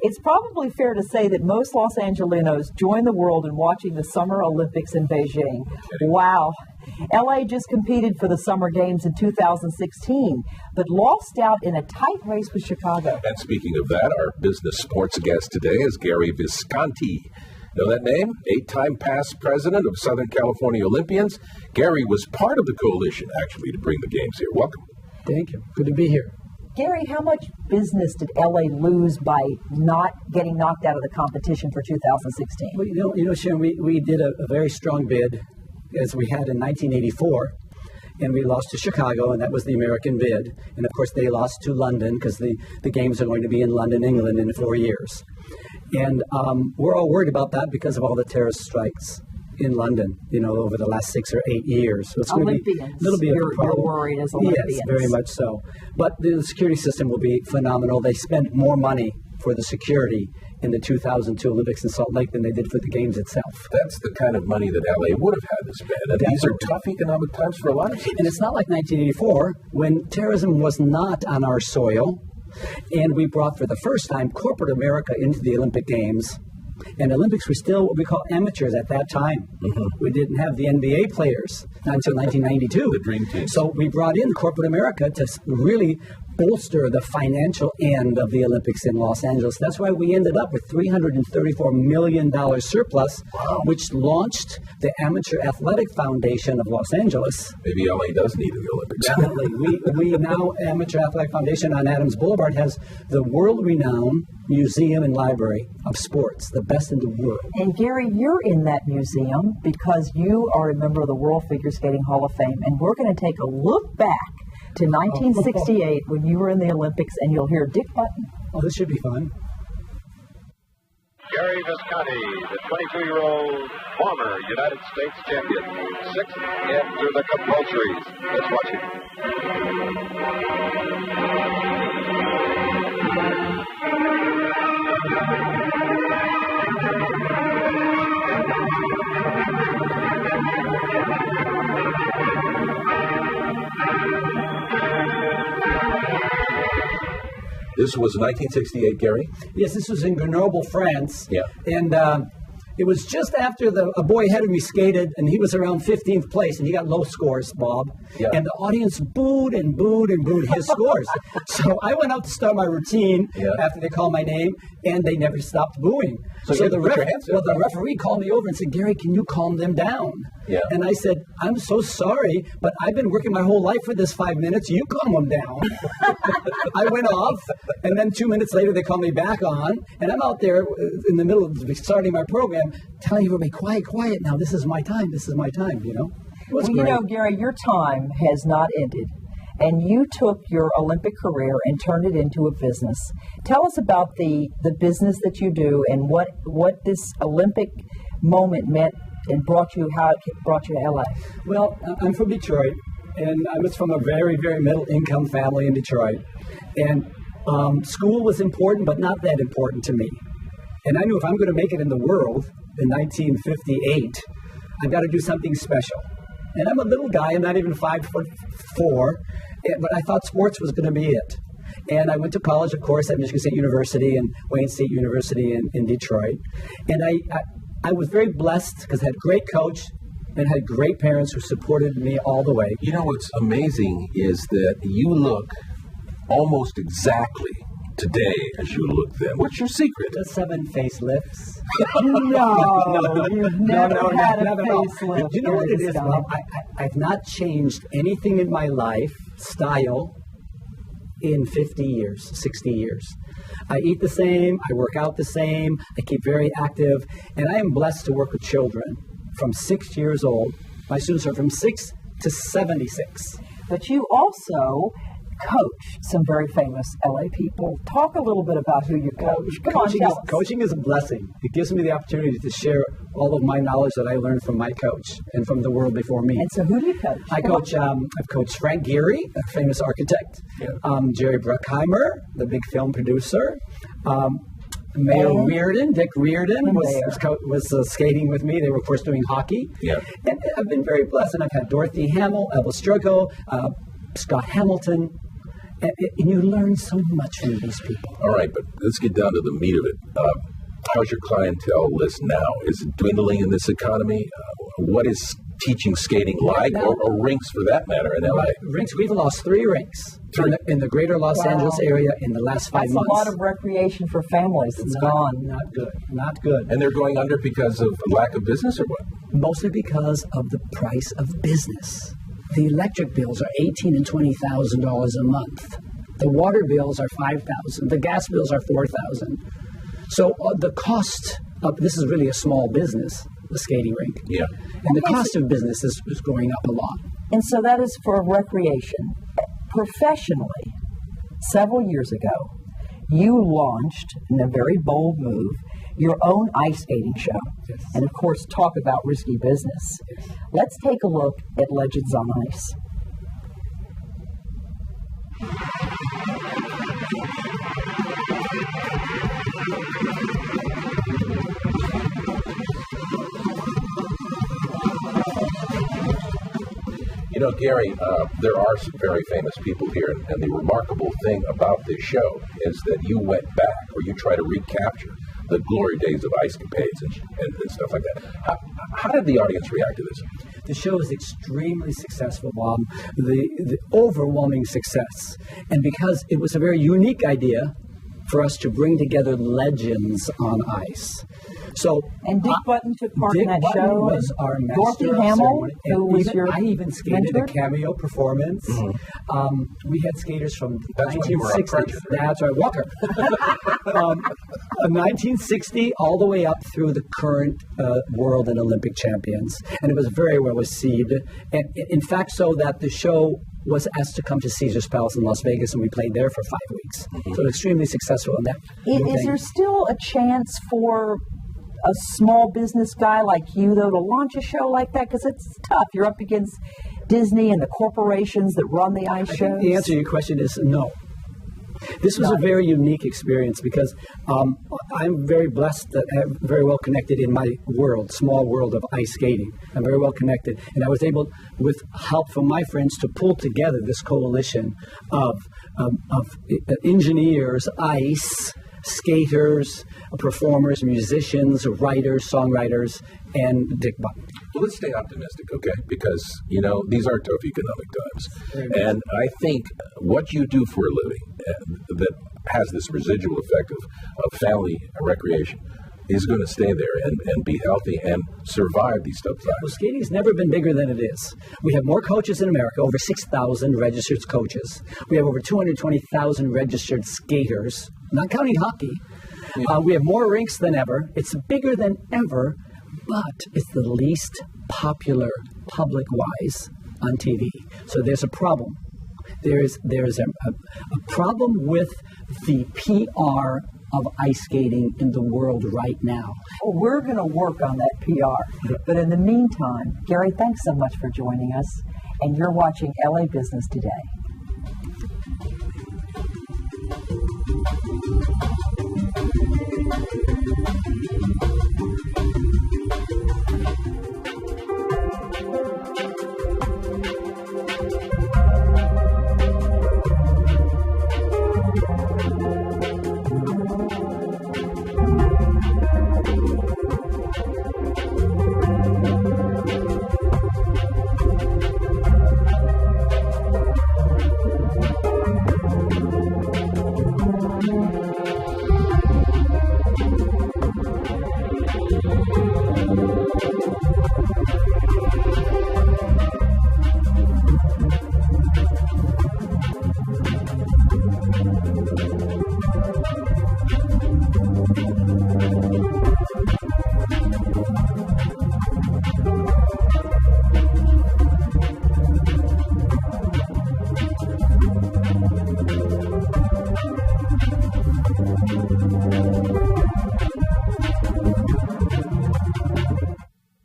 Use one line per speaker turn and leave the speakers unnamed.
It's probably fair to say that most Los Angelenos join the world in watching the Summer Olympics in Beijing. Wow. LA just competed for the Summer Games in 2016, but lost out in a tight race with Chicago.
And speaking of that, our business sports guest today is Gary Visconti. Know that name? 8-time past president of Southern California Olympians. Gary was part of the coalition, actually, to bring the games here. Welcome.
Thank you. Good to be here.
Gary, how much business did LA lose by not getting knocked out of the competition for 2016?
Well, you know, Sharon, we did a very strong bid, as we had in 1984, and we lost to Chicago, and that was the American bid. And, of course, they lost to London because the games are going to be in London, England, in 4 years. And we're all worried about that because of all the terrorist strikes in London, over the last 6 or 8 years. So it's going to be a little bit of a problem.
You're worried as Olympians.
Yes, very much so. But the security system will be phenomenal. They spent more money for the security in the 2002 Olympics in Salt Lake than they did for the games itself.
That's the kind of money that LA would have had to spend. And these are tough economic times for a lot of cities.
And it's not like 1984 when terrorism was not on our soil. And we brought for the first time corporate America into the Olympic Games. And Olympics were still what we call amateurs at that time. Mm-hmm. We didn't have the NBA players until 1992.
The dream team.
So we brought in corporate America to really bolster the financial end of the Olympics in Los Angeles. That's why we ended up with $334 million surplus,
wow,
which launched the Amateur Athletic Foundation of Los Angeles.
Maybe LA does need the Olympics.
Definitely. We now, Amateur Athletic Foundation on Adams Boulevard, has the world-renowned museum and library of sports, the best in the world.
And Gary, you're in that museum because you are a member of the World Figure Skating Hall of Fame, and we're going to take a look back to 1968 when you were in the Olympics, and you'll hear Dick Button.
Oh, this should be fun.
Gary Visconti, the 22-year-old former United States champion, 6th into the compulsories. Let's watch it.
This was 1968, Gary?
Yes, this was in Grenoble, France.
Yeah.
And it was just after a boy ahead of me skated, and he was around 15th place, and he got low scores, Bob.
Yeah.
And the audience booed and booed and booed his scores. So I went out to start my routine after they called my name, and they never stopped booing.
So the
referee called me over and said, Gary, can you calm them down?
Yeah.
And I said, I'm so sorry, but I've been working my whole life for this 5 minutes. You calm them down. I went off, and then 2 minutes later, they called me back on, and I'm out there in the middle of starting my program, telling everybody, quiet now. This is my time.
Well, Gary, your time has not ended, and you took your Olympic career and turned it into a business. Tell us about the business that you do and what this Olympic moment meant and how it brought you to LA.
Well, I'm from Detroit, and I was from a very, very middle-income family in Detroit. And school was important, but not that important to me. And I knew if I'm going to make it in the world in 1958, I've got to do something special. And I'm a little guy. I'm not even 5'4", but I thought sports was going to be it. And I went to college, of course, at Michigan State University and Wayne State University in Detroit. And I was very blessed because I had a great coach and had great parents who supported me all the way.
You know what's amazing is that you look almost exactly today as you look then. What's your secret?
The 7 facelifts.
No, you've never had a facelift.
You know what it is, Bob? I've not changed anything in my life, style, in 50 years, 60 years. I eat the same, I work out the same, I keep very active, and I am blessed to work with children from 6 years old. My students are from 6 to 76.
But you also coach some very famous LA people. Talk a little bit about who you coach.
Coaching is a blessing. It gives me the opportunity to share all of my knowledge that I learned from my coach and from the world before me.
And so who do you coach?
I've coached Frank Gehry, a famous architect, Jerry Bruckheimer, the big film producer, Mayo Reardon, Dick Reardon was skating with me. They were, of course, doing hockey.
Yeah.
And I've been very blessed. And I've had Dorothy Hamill, Elvis Struggle, Scott Hamilton, And you learn so much from these people.
All right, but let's get down to the meat of it. How's your clientele list now? Is it dwindling in this economy? What is teaching skating like, or rinks for that matter, in LA?
Rinks, we've lost 3 rinks in the greater Los Angeles area in the last 5 months.
That's a lot of recreation for families. It's gone.
Not good.
And they're going under because of lack of business, or what?
Mostly because of the price of business. The electric bills are $18,000 and $20,000 a month. The water bills are $5,000. The gas bills are $4,000. So the cost of this is really a small business, the skating rink.
Yeah.
And the cost of business is going up a lot.
And so that is for recreation. Professionally, several years ago, you launched, in a very bold move, your own ice skating show.
Yes.
And of course, talk about risky business.
Yes.
Let's take a look at Legends on Ice.
You know, Gary, there are some very famous people here, and the remarkable thing about this show is that you went back, or you try to recapture the glory days of ice capades and stuff like that. How did the audience react to this?
The show is extremely successful, Bob. The overwhelming success. And because it was a very unique idea for us to bring together legends on ice. So,
and Dick Button took part in that
Button
show.
Was our master
Dorothy
of
Hamill,
ceremony.
who was
I even skated
mentor?
a cameo performance.
Mm-hmm.
We had skaters from
That's when you were a
1960.
French, right?
That's right, Walker. 1960 all the way up through the current world and Olympic champions, and it was very well received. And in fact, so that the show was asked to come to Caesar's Palace in Las Vegas, and we played there for 5 weeks.
Mm-hmm.
So extremely successful in that.
Is there still a chance for a small business guy like you, though, to launch a show like that? Because it's tough. You're up against Disney and the corporations that run the ice shows.
I think the answer to your question is no. This was a very unique experience because I'm very blessed that I'm very well connected in my world, small world of ice skating. I'm very well connected. And I was able, with help from my friends, to pull together this coalition of engineers, ice, skaters, performers, musicians, writers, songwriters, and Dick Button.
Well, let's stay optimistic, okay? Because, you know, these are tough economic times. And I think what you do for a living that has this residual effect of family and recreation is going to stay there and be healthy and survive these tough times.
Well, skating's never been bigger than it is. We have more coaches in America, over 6,000 registered coaches. We have over 220,000 registered skaters, not counting hockey. Yeah. We have more rinks than ever. It's bigger than ever, but it's the least popular public-wise on TV. So there's a problem. There is a problem with the PR of ice skating in the world right now.
Well, we're going to work on that PR. But in the meantime, Gary, thanks so much for joining us. And you're watching LA Business Today.